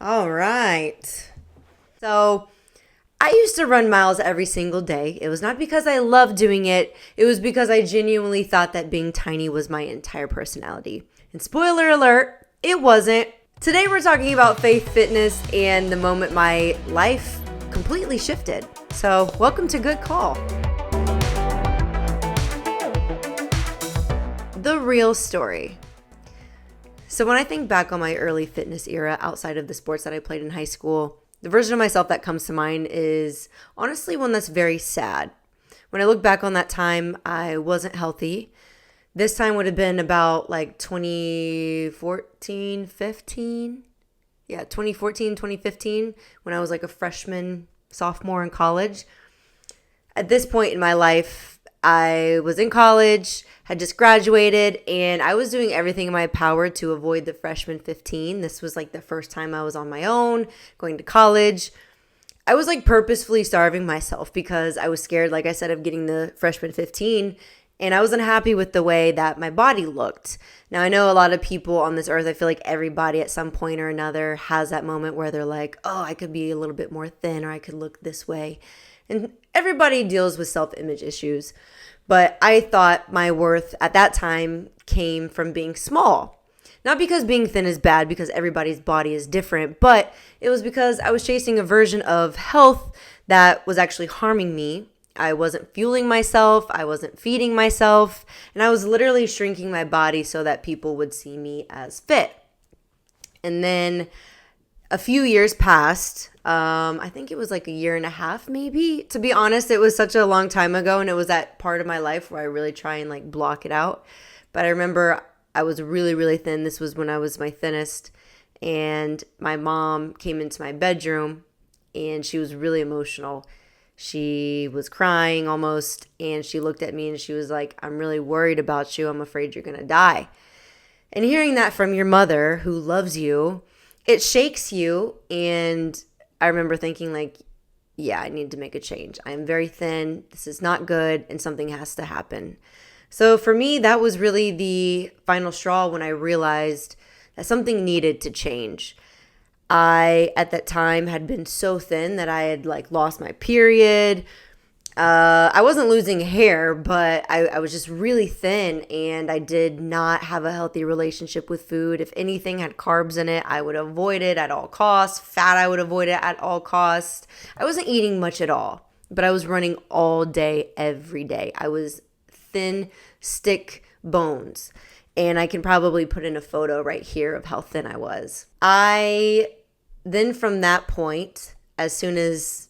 All right. So I used to run miles every single day. It was not because I loved doing it, it was because I genuinely thought that being tiny was my entire personality. And spoiler alert, it wasn't. Today we're talking about faith, fitness, and the moment my life completely shifted. So, welcome to Good Call. The real story. So when I think back on my early fitness era outside of the sports that I played in high school, the version of myself that comes to mind is honestly one that's very sad. When I look back on that time, I wasn't healthy. This time would have been about like 2014, 15. Yeah, 2014, 2015, when I was like a freshman, sophomore in college. At this point in my life, I was in college, had just graduated, and I was doing everything in my power to avoid the freshman 15. This was like the first time I was on my own, going to college. I was like purposefully starving myself because I was scared, like I said, of getting the freshman 15. And I wasn't happy with the way that my body looked. Now, I know a lot of people on this earth, I feel like everybody at some point or another has that moment where they're like, oh, I could be a little bit more thin or I could look this way. And everybody deals with self-image issues. But I thought my worth at that time came from being small. Not because being thin is bad, because everybody's body is different, but it was because I was chasing a version of health that was actually harming me. I wasn't fueling myself, I wasn't feeding myself, and I was literally shrinking my body so that people would see me as fit. And then a few years passed. I think it was like a year and a half, maybe. To be honest, it was such a long time ago, and it was that part of my life where I really try and like block it out. But I remember I was really, really thin. This was when I was my thinnest, and my mom came into my bedroom, and she was really emotional. She was crying almost, and she looked at me and she was like, I'm really worried about you. I'm afraid you're going to die. And hearing that from your mother who loves you, it shakes you. And I remember thinking like, yeah, I need to make a change. I am very thin. This is not good, and something has to happen. So for me, that was really the final straw when I realized that something needed to change. I, at that time, had been so thin that I had like lost my period. I wasn't losing hair, but I was just really thin, and I did not have a healthy relationship with food. If anything had carbs in it, I would avoid it at all costs. Fat, I would avoid it at all costs. I wasn't eating much at all, but I was running all day, every day. I was thin, stick bones. And I can probably put in a photo right here of how thin I was. Then from that point, as soon as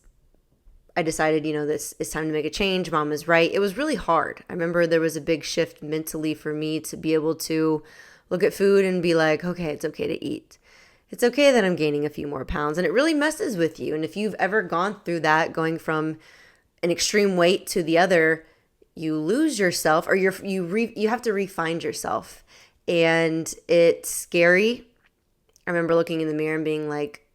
I decided, this it's time to make a change. Mom is right. It was really hard. I remember there was a big shift mentally for me to be able to look at food and be like, okay, it's okay to eat. It's okay that I'm gaining a few more pounds. And it really messes with you. And if you've ever gone through that, going from an extreme weight to the other, you lose yourself, or you have to refine yourself. And it's scary. I remember looking in the mirror and being like,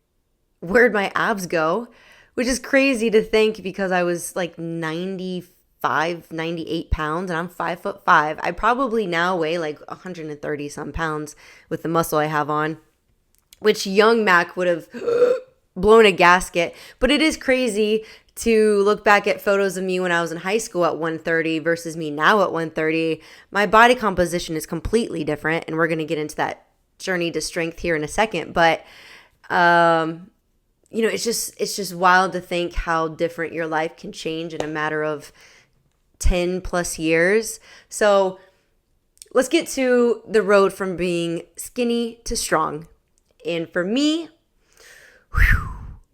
where'd my abs go? Which is crazy to think because I was like 95, 98 pounds and I'm 5'5". I probably now weigh like 130 some pounds with the muscle I have on, which young Mac would have blown a gasket. But it is crazy to look back at photos of me when I was in high school at 130 versus me now at 130. My body composition is completely different, and we're going to get into that journey to strength here in a second. But it's just wild to think how different your life can change in a matter of 10 plus years. So let's get to the road from being skinny to strong. And for me,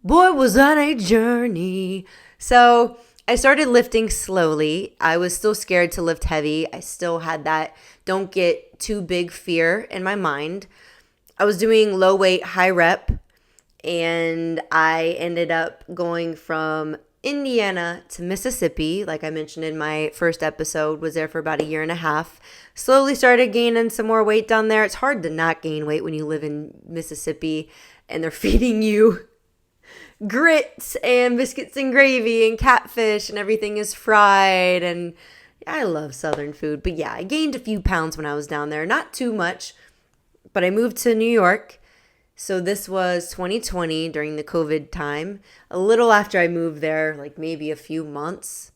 boy, was that a journey. So I started lifting slowly. I was still scared to lift heavy. I still had that don't get too big fear in my mind. I was doing low weight, high rep. And I ended up going from Indiana to Mississippi. Like I mentioned in my first episode, was there for about a year and a half. Slowly started gaining some more weight down there. It's hard to not gain weight when you live in Mississippi and they're feeding you grits and biscuits and gravy and catfish and everything is fried. And I love Southern food. But yeah, I gained a few pounds when I was down there. Not too much, but I moved to New York. So this was 2020 during the COVID time. A little after I moved there, like maybe a few months,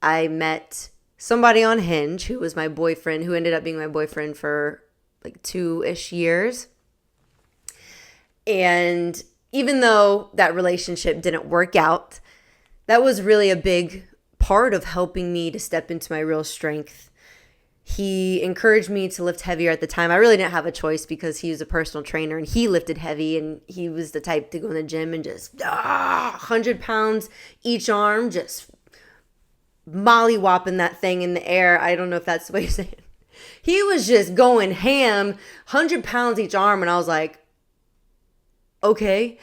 I met somebody on Hinge who was my boyfriend, who ended up being my boyfriend for like 2-ish years. And even though that relationship didn't work out, that was really a big part of helping me to step into my real strength. He encouraged me to lift heavier at the time. I really didn't have a choice because he was a personal trainer and he lifted heavy, and he was the type to go in the gym and just 100 pounds each arm, just molly-whopping that thing in the air. I don't know if that's the way you say it. He was just going ham, 100 pounds each arm, and I was like, okay.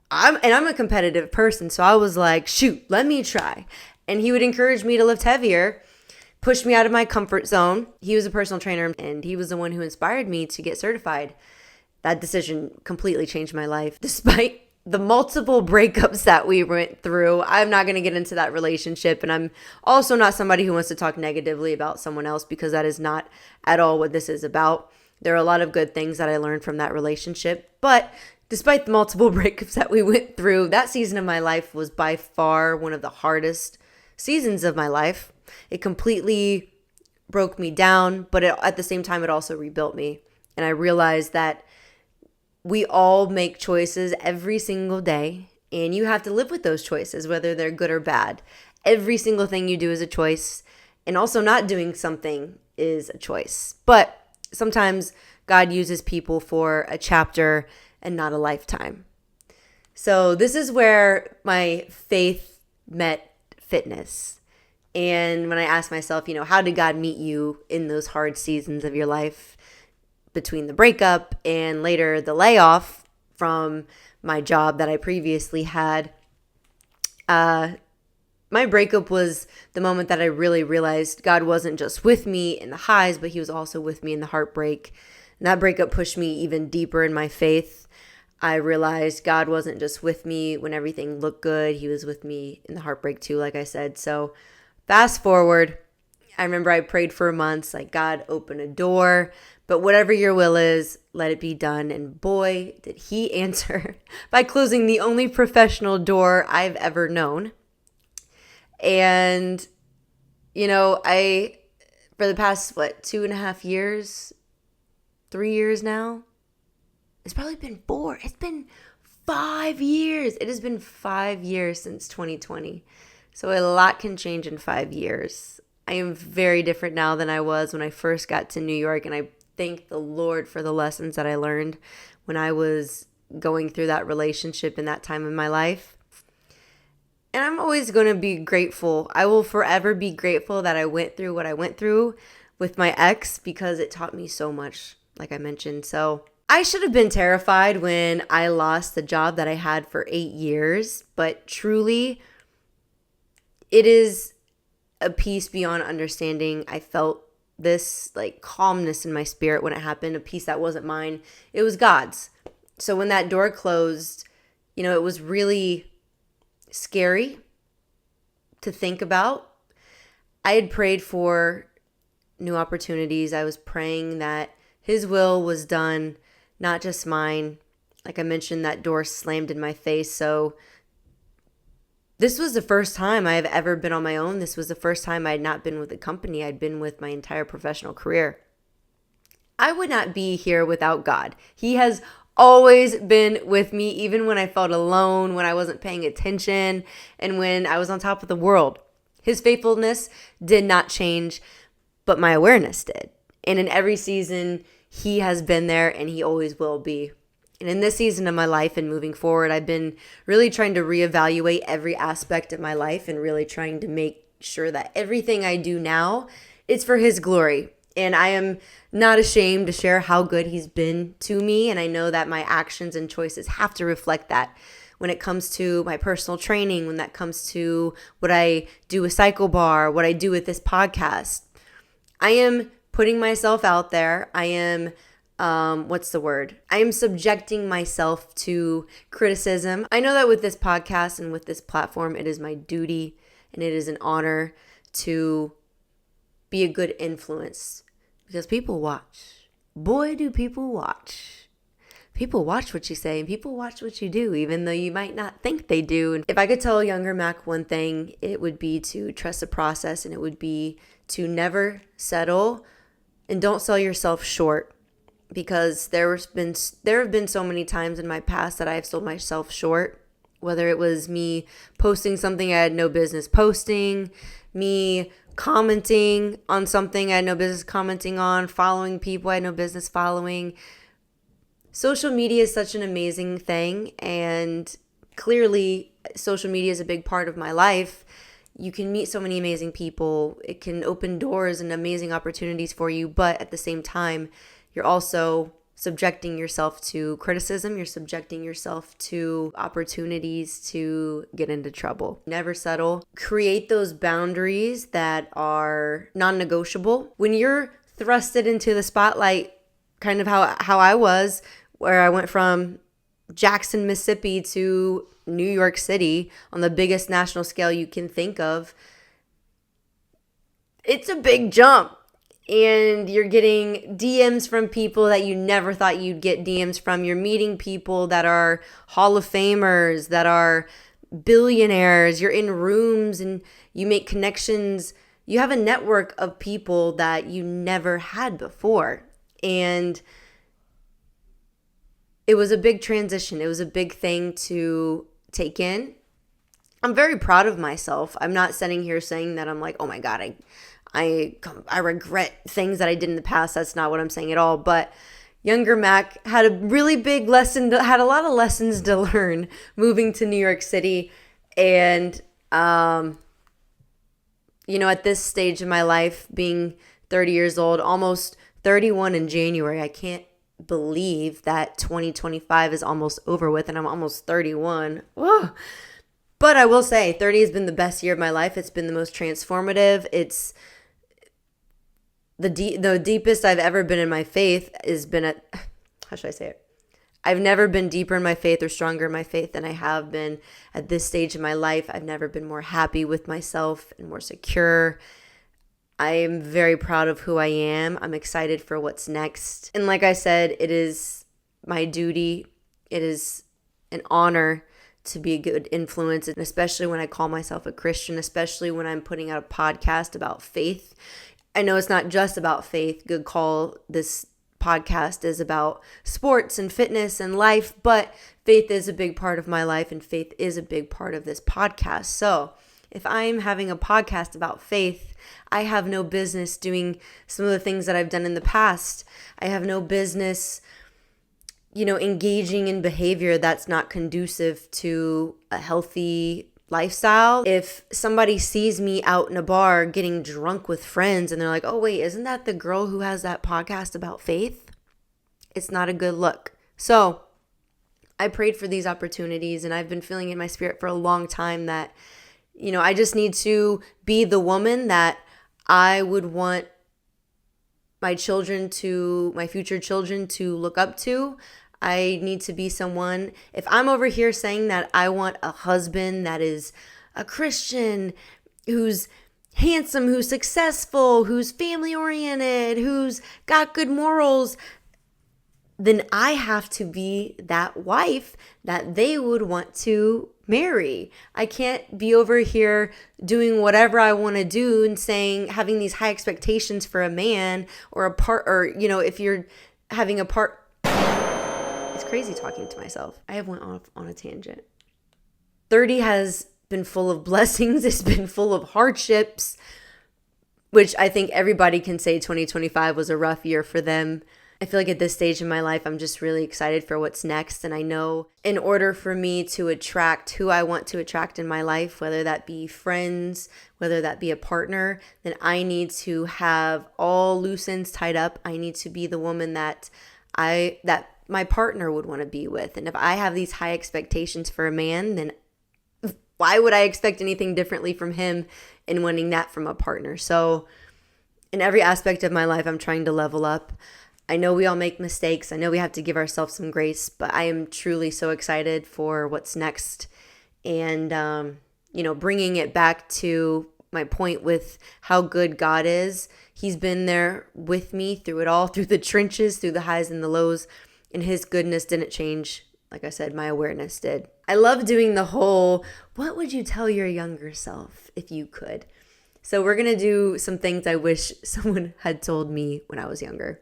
I'm a competitive person, so I was like, shoot, let me try. And he would encourage me to lift heavier, push me out of my comfort zone. He was a personal trainer, and he was the one who inspired me to get certified. That decision completely changed my life. Despite the multiple breakups that we went through, I'm not going to get into that relationship, and I'm also not somebody who wants to talk negatively about someone else, because that is not at all what this is about. There are a lot of good things that I learned from that relationship, but despite the multiple breakups that we went through, that season of my life was by far one of the hardest seasons of my life. It completely broke me down, but at the same time, it also rebuilt me. And I realized that we all make choices every single day, and you have to live with those choices, whether they're good or bad. Every single thing you do is a choice, and also not doing something is a choice. But sometimes God uses people for a chapter and not a lifetime. So this is where my faith met fitness. And when I asked myself, how did God meet you in those hard seasons of your life between the breakup and later the layoff from my job that I previously had? My breakup was the moment that I really realized God wasn't just with me in the highs, but he was also with me in the heartbreak. And that breakup pushed me even deeper in my faith. I realized God wasn't just with me when everything looked good. He was with me in the heartbreak too, like I said. So fast forward, I remember I prayed for months, like, God, open a door, but whatever your will is, let it be done. And boy, did he answer by closing the only professional door I've ever known. And, for the past, 2.5 years, 3 years now, it's probably been 4. It's been 5 years. It has been 5 years since 2020. So a lot can change in 5 years. I am very different now than I was when I first got to New York, and I thank the Lord for the lessons that I learned when I was going through that relationship in that time in my life. And I'm always going to be grateful. I will forever be grateful that I went through what I went through with my ex, because it taught me so much, like I mentioned. So I should have been terrified when I lost the job that I had for 8 years, but truly, it is a peace beyond understanding. I felt this calmness in my spirit when it happened, a peace that wasn't mine. It was God's. So when that door closed, it was really scary to think about. I had prayed for new opportunities. I was praying that his will was done, not just mine. Like I mentioned, that door slammed in my face. So this was the first time I have ever been on my own. This was the first time I had not been with a company. I'd been with my entire professional career. I would not be here without God. He has always been with me, even when I felt alone, when I wasn't paying attention, and when I was on top of the world. His faithfulness did not change, but my awareness did. And in every season, he has been there, and he always will be. And in this season of my life and moving forward, I've been really trying to reevaluate every aspect of my life and really trying to make sure that everything I do now is for his glory. And I am not ashamed to share how good he's been to me. And I know that my actions and choices have to reflect that. When it comes to my personal training, when that comes to what I do with Cycle Bar, what I do with this podcast, I am putting myself out there. I am I am subjecting myself to criticism. I know that with this podcast and with this platform, it is my duty and it is an honor to be a good influence, because people watch. Boy, do people watch. people watch what you say and people watch what you do, even though you might not think they do. And if I could tell younger Mac one thing, it would be to trust the process, and it would be to never settle and don't sell yourself short. Because there have been so many times in my past that I have sold myself short, whether it was me posting something I had no business posting, me commenting on something I had no business commenting on, following people I had no business following. Social media is such an amazing thing, and clearly social media is a big part of my life. You can meet so many amazing people. It can open doors and amazing opportunities for you, but at the same time, you're also subjecting yourself to criticism. You're subjecting yourself to opportunities to get into trouble. Never settle. Create those boundaries that are non-negotiable. When you're thrusted into the spotlight, kind of how I was, where I went from Jackson, Mississippi to New York City on the biggest national scale you can think of, it's a big jump. And you're getting DMs from people that you never thought you'd get DMs from. You're meeting people that are Hall of Famers, that are billionaires. You're in rooms and you make connections. You have a network of people that you never had before. And it was a big transition. It was a big thing to take in. I'm very proud of myself. I'm not sitting here saying that I'm like, oh my God, I regret things that I did in the past. That's not what I'm saying at all. But younger Mac had a really big lesson, had a lot of lessons to learn moving to New York City. And, at this stage of my life, being 30 years old, almost 31 in January, I can't believe that 2025 is almost over with and I'm almost 31. Whoa. But I will say 30 has been the best year of my life. It's been the most transformative. It's the deepest I've ever been in my faith has been how should I say it? I've never been deeper in my faith or stronger in my faith than I have been at this stage of my life. I've never been more happy with myself and more secure. I am very proud of who I am. I'm excited for what's next. And like I said, it is my duty. It is an honor to be a good influence, and especially when I call myself a Christian, especially when I'm putting out a podcast about faith. I know it's not just about faith. Good call. This podcast is about sports and fitness and life, but faith is a big part of my life, and faith is a big part of this podcast. So if I'm having a podcast about faith, I have no business doing some of the things that I've done in the past. I have no business, engaging in behavior that's not conducive to a healthy lifestyle. If somebody sees me out in a bar getting drunk with friends and they're like, oh, wait, isn't that the girl who has that podcast about faith? It's not a good look. So I prayed for these opportunities, and I've been feeling in my spirit for a long time that, I just need to be the woman that I would want my future children to look up to. I need to be someone, if I'm over here saying that I want a husband that is a Christian, who's handsome, who's successful, who's family oriented, who's got good morals, then I have to be that wife that they would want to marry. I can't be over here doing whatever I want to do and having these high expectations for a man or if you're having a part. It's crazy talking to myself. I have went off on a tangent. 30 has been full of blessings. It's been full of hardships, which I think everybody can say 2025 was a rough year for them. I feel like at this stage in my life, I'm just really excited for what's next. And I know in order for me to attract who I want to attract in my life, whether that be friends, whether that be a partner, then I need to have all loose ends tied up. I need to be the woman that my partner would want to be with. And if I have these high expectations for a man, then why would I expect anything differently from him in wanting that from a partner? So in every aspect of my life, I'm trying to level up. I know we all make mistakes. I know we have to give ourselves some grace, but I am truly so excited for what's next. And, bringing it back to my point with how good God is. He's been there with me through it all, through the trenches, through the highs and the lows. and his goodness didn't change. Like I said, my awareness did. I love doing the whole, what would you tell your younger self if you could? So we're going to do some things I wish someone had told me when I was younger.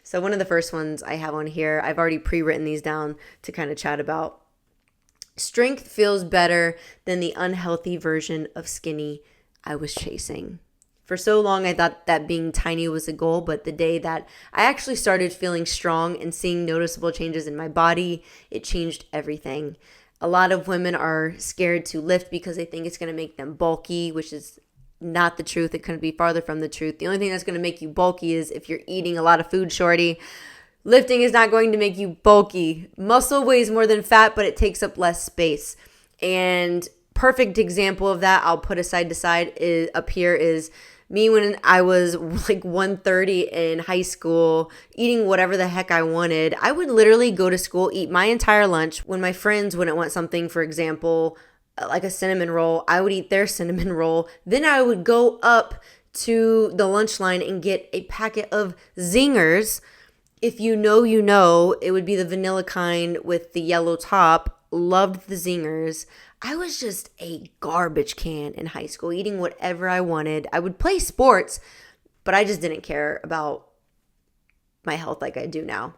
So one of the first ones I have on here, I've already pre-written these down to kind of chat about. Strength feels better than the unhealthy version of skinny I was chasing. For so long, I thought that being tiny was a goal, but the day that I actually started feeling strong and seeing noticeable changes in my body, it changed everything. A lot of women are scared to lift because they think it's going to make them bulky, which is not the truth. It couldn't be farther from the truth. The only thing that's going to make you bulky is if you're eating a lot of food, shorty. Lifting is not going to make you bulky. Muscle weighs more than fat, but it takes up less space. And perfect example of that, I'll put a side to side up here is me when I was like 130 in high school, eating whatever the heck I wanted. I would literally go to school, eat my entire lunch. When my friends wouldn't want something, for example, like a cinnamon roll, I would eat their cinnamon roll. Then I would go up to the lunch line and get a packet of Zingers. If you know, you know, it would be the vanilla kind with the yellow top. Loved the Zingers. I was just a garbage can in high school, eating whatever I wanted. I would play sports, but I just didn't care about my health like I do now.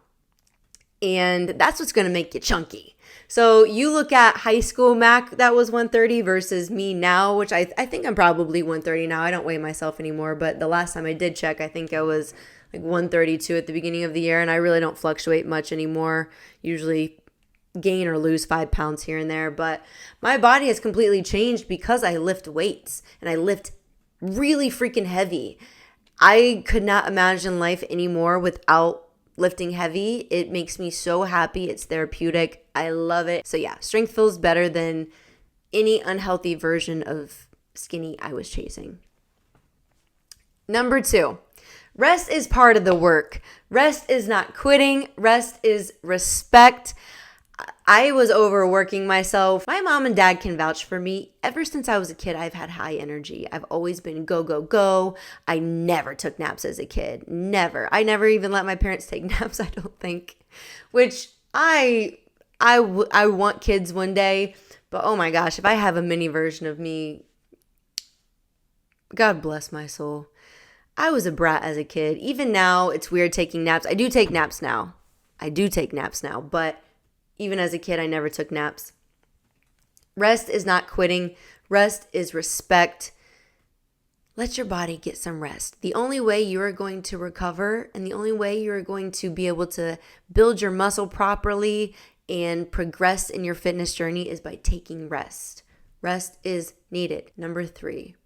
And that's what's going to make you chunky. So you look at high school Mac that was 130 versus me now, which I think I'm probably 130 now. I don't weigh myself anymore, but the last time I did check, I think I was like 132 at the beginning of the year, and I really don't fluctuate much anymore. Usually gain or lose 5 pounds here and there, but my body has completely changed because I lift weights and I lift really freaking heavy. I could not imagine life anymore without lifting heavy. It makes me so happy. It's therapeutic. I love it. So yeah, strength feels better than any unhealthy version of skinny I was chasing. Number 2, rest is part of the work. Rest is not quitting. Rest is respect. I was overworking myself. My mom and dad can vouch for me. Ever since I was a kid, I've had high energy. I've always been go, go, go. I never took naps as a kid. Never. I never even let my parents take naps, I don't think. Which I want kids one day. But oh my gosh, if I have a mini version of me, God bless my soul. I was a brat as a kid. Even now, it's weird taking naps. I do take naps now. But even as a kid, I never took naps. Rest is not quitting. Rest is respect. Let your body get some rest. The only way you are going to recover and the only way you are going to be able to build your muscle properly and progress in your fitness journey is by taking rest. Rest is needed. Number 3,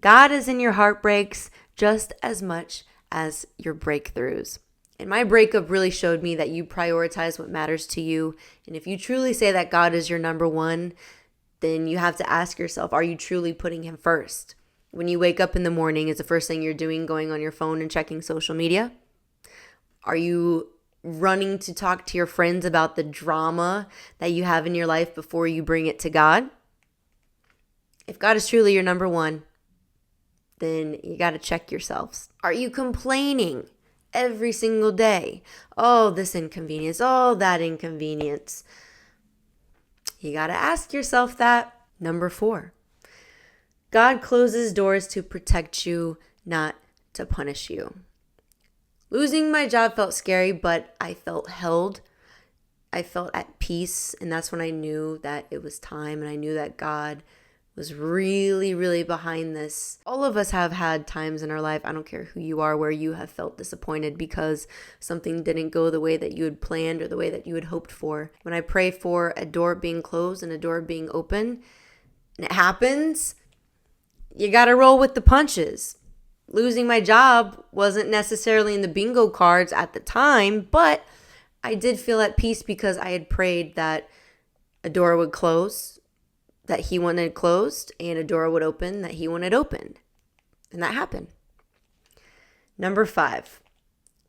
God is in your heartbreaks just as much as your breakthroughs. And my breakup really showed me that you prioritize what matters to you. And if you truly say that God is your number one, then you have to ask yourself, are you truly putting him first? When you wake up in the morning, is the first thing you're doing going on your phone and checking social media? Are you running to talk to your friends about the drama that you have in your life before you bring it to God? If God is truly your number one, then you got to check yourselves. Are you complaining every single day? Oh, this inconvenience. Oh, that inconvenience. You got to ask yourself that. Number 4, God closes doors to protect you, not to punish you. Losing my job felt scary, but I felt held. I felt at peace, and that's when I knew that it was time, and I knew that God was really, really behind this. All of us have had times in our life, I don't care who you are, where you have felt disappointed because something didn't go the way that you had planned or the way that you had hoped for. When I pray for a door being closed and a door being open, and it happens, you gotta roll with the punches. Losing my job wasn't necessarily in the bingo cards at the time, but I did feel at peace because I had prayed that a door would close that he wanted closed and a door would open that he wanted opened. And that happened. Number 5,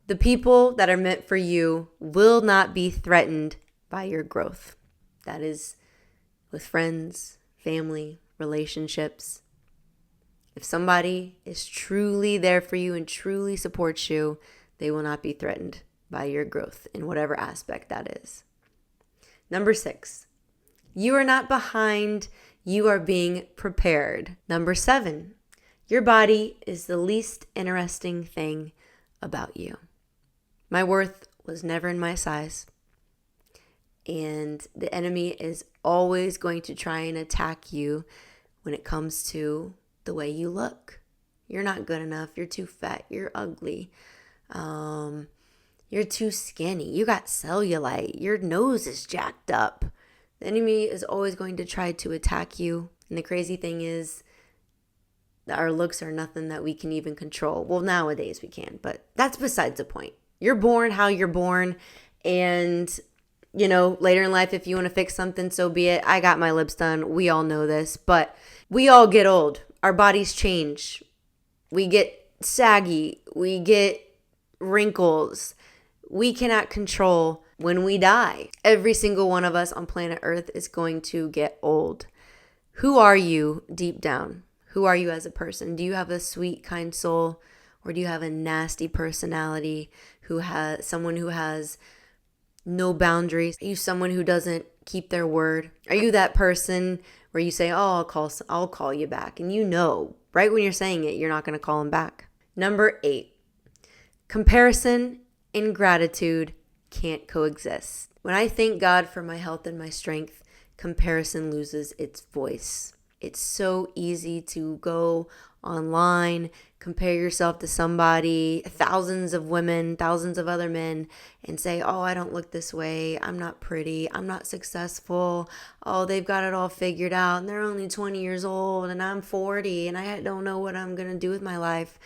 the people that are meant for you will not be threatened by your growth. That is with friends, family, relationships. If somebody is truly there for you and truly supports you, they will not be threatened. by your growth in whatever aspect that is. Number 6, you are not behind, you are being prepared. Number 7, your body is the least interesting thing about you. My worth was never in my size. And the enemy is always going to try and attack you when it comes to the way you look. You're not good enough. You're too fat. You're ugly. You're too skinny. You got cellulite. Your nose is jacked up. The enemy is always going to try to attack you. And the crazy thing is that our looks are nothing that we can even control. Well, nowadays we can, but that's besides the point. You're born how you're born, and later in life, if you want to fix something, so be it. I got my lips done. We all know this, but we all get old. Our bodies change. We get saggy. We get wrinkles. We cannot control when we die. Every single one of us on planet Earth is going to get old. Who are you deep down? Who are you as a person? Do you have a sweet, kind soul, or do you have a nasty personality someone who has no boundaries? Are you someone who doesn't keep their word? Are you that person where you say, oh, I'll call you back, and right when you're saying it, you're not going to call them back? Number 8, comparison and gratitude can't coexist. When I thank God for my health and my strength, comparison loses its voice. It's so easy to go online, compare yourself to somebody, thousands of women, thousands of other men, and say, oh, I don't look this way. I'm not pretty. I'm not successful. Oh, they've got it all figured out, and they're only 20 years old, and I'm 40, and I don't know what I'm going to do with my life.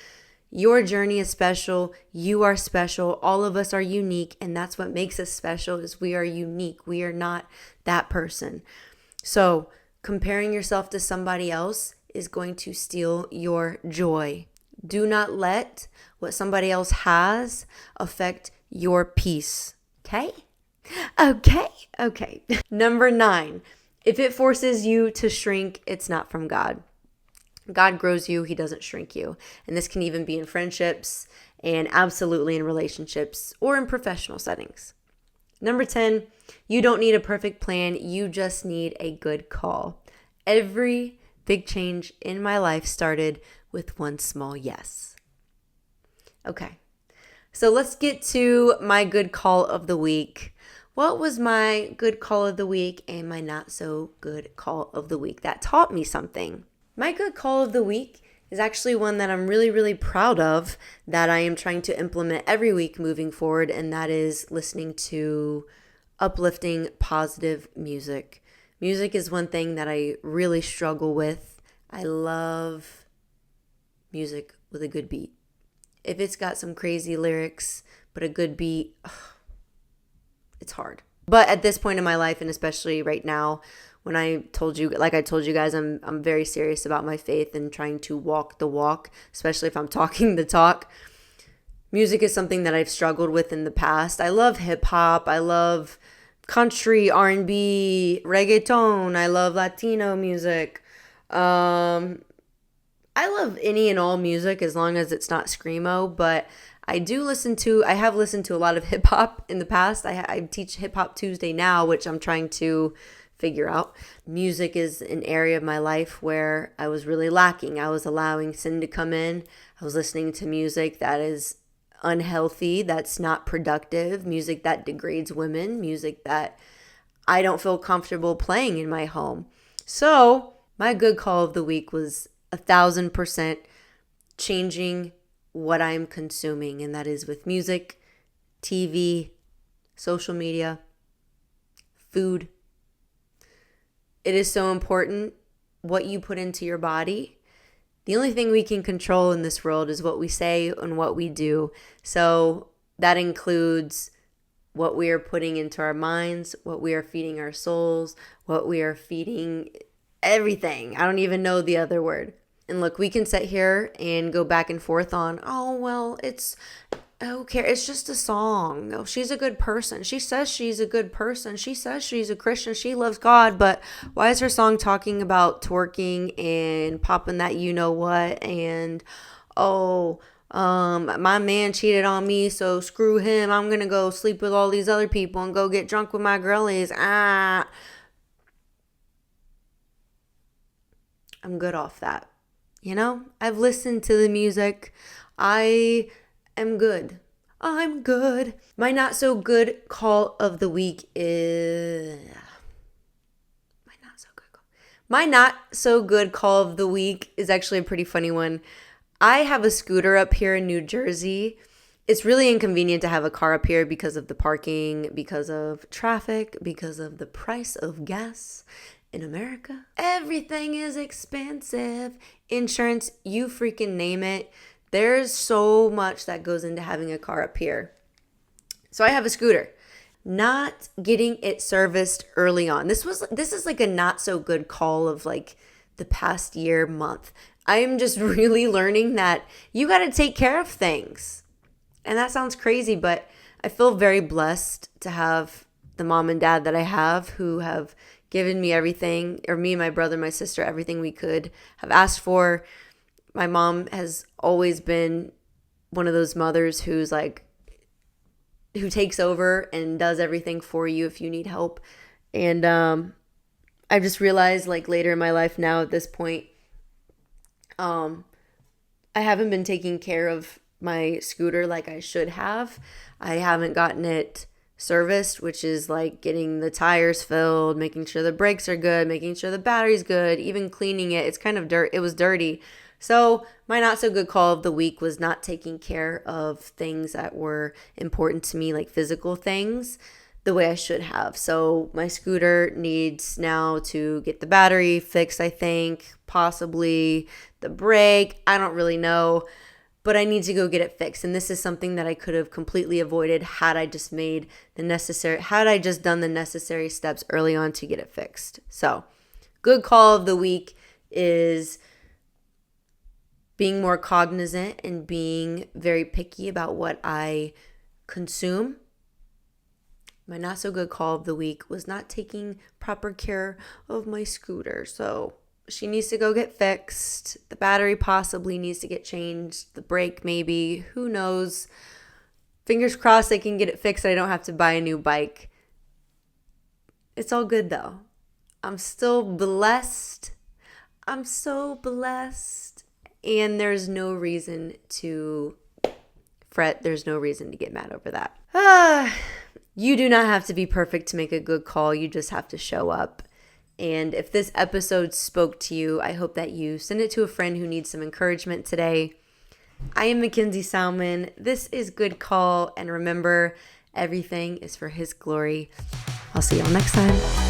Your journey is special. You are special. All of us are unique, and that's what makes us special is we are unique. We are not that person. So comparing yourself to somebody else is going to steal your joy. Do not let what somebody else has affect your peace. Okay? Okay. Number 9, if it forces you to shrink, it's not from God. God grows you. He doesn't shrink you. And this can even be in friendships and absolutely in relationships or in professional settings. Number 10, you don't need a perfect plan. You just need a good call. Every big change in my life started with one small yes. Okay, so let's get to my good call of the week. What was my good call of the week and my not so good call of the week that taught me something? My good call of the week is actually one that I'm really, really proud of that I am trying to implement every week moving forward, and that is listening to uplifting, positive music. Music is one thing that I really struggle with. I love music with a good beat. If it's got some crazy lyrics but a good beat, it's hard. But at this point in my life, and especially right now, when I told you guys, I'm very serious about my faith and trying to walk the walk, especially if I'm talking the talk. Music is something that I've struggled with in the past. I love hip hop. I love country, R&B, reggaeton. I love Latino music. I love any and all music as long as it's not screamo, but I have listened to a lot of hip hop in the past. I teach Hip Hop Tuesday now, which I'm trying to figure out. Music is an area of my life where I was really lacking. I was allowing sin to come in. I was listening to music that is unhealthy, that's not productive, music that degrades women, music that I don't feel comfortable playing in my home. So my good call of the week was 1,000% changing what I'm consuming, and that is with music, TV, social media, food. It is so important what you put into your body. The only thing we can control in this world is what we say and what we do. So that includes what we are putting into our minds, what we are feeding our souls, what we are feeding everything. I don't even know the other word. And look, we can sit here and go back and forth on, oh, well, who cares? It's just a song. Oh, she's a good person. She says she's a good person. She says she's a Christian. She loves God. But why is her song talking about twerking and popping that you know what? And, oh, My man cheated on me, so screw him. I'm going to go sleep with all these other people and go get drunk with my girlies. I'm good off that. I've listened to the music. I am good. I'm good. My not so good call of the week is... My not so good call of the week is actually a pretty funny one. I have a scooter up here in New Jersey. It's really inconvenient to have a car up here because of the parking, because of traffic, because of the price of gas in America. Everything is expensive. Insurance, you freaking name it. There's so much that goes into having a car up here. So I have a scooter. Not getting it serviced early on. This is like a not so good call of like the past year, month. I am just really learning that you got to take care of things. And that sounds crazy, but I feel very blessed to have the mom and dad that I have who have given me everything, or me, my brother, my sister, everything we could have asked for. My mom has always been one of those mothers who takes over and does everything for you if you need help. And I just realized like later in my life now at this point, I haven't been taking care of my scooter like I should have. I haven't gotten it serviced, which is like getting the tires filled, making sure the brakes are good, making sure the battery's good, even cleaning it. It's kind of it was dirty. So my not so good call of the week was not taking care of things that were important to me, like physical things, the way I should have. So my scooter needs now to get the battery fixed, I think, possibly the brake. I don't really know, but I need to go get it fixed. And this is something that I could have completely avoided had I just done the necessary steps early on to get it fixed. So good call of the week is being more cognizant and being very picky about what I consume. My not so good call of the week was not taking proper care of my scooter. So she needs to go get fixed. The battery possibly needs to get changed. The brake maybe. Who knows? Fingers crossed I can get it fixed. I don't have to buy a new bike. It's all good though. I'm still blessed. I'm so blessed. And there's no reason to fret. There's no reason to get mad over that. You do not have to be perfect to make a good call. You just have to show up. And if this episode spoke to you, I hope that you send it to a friend who needs some encouragement today. I am Mackenzie Salmon. This is Good Call. And remember, everything is for His glory. I'll see y'all next time.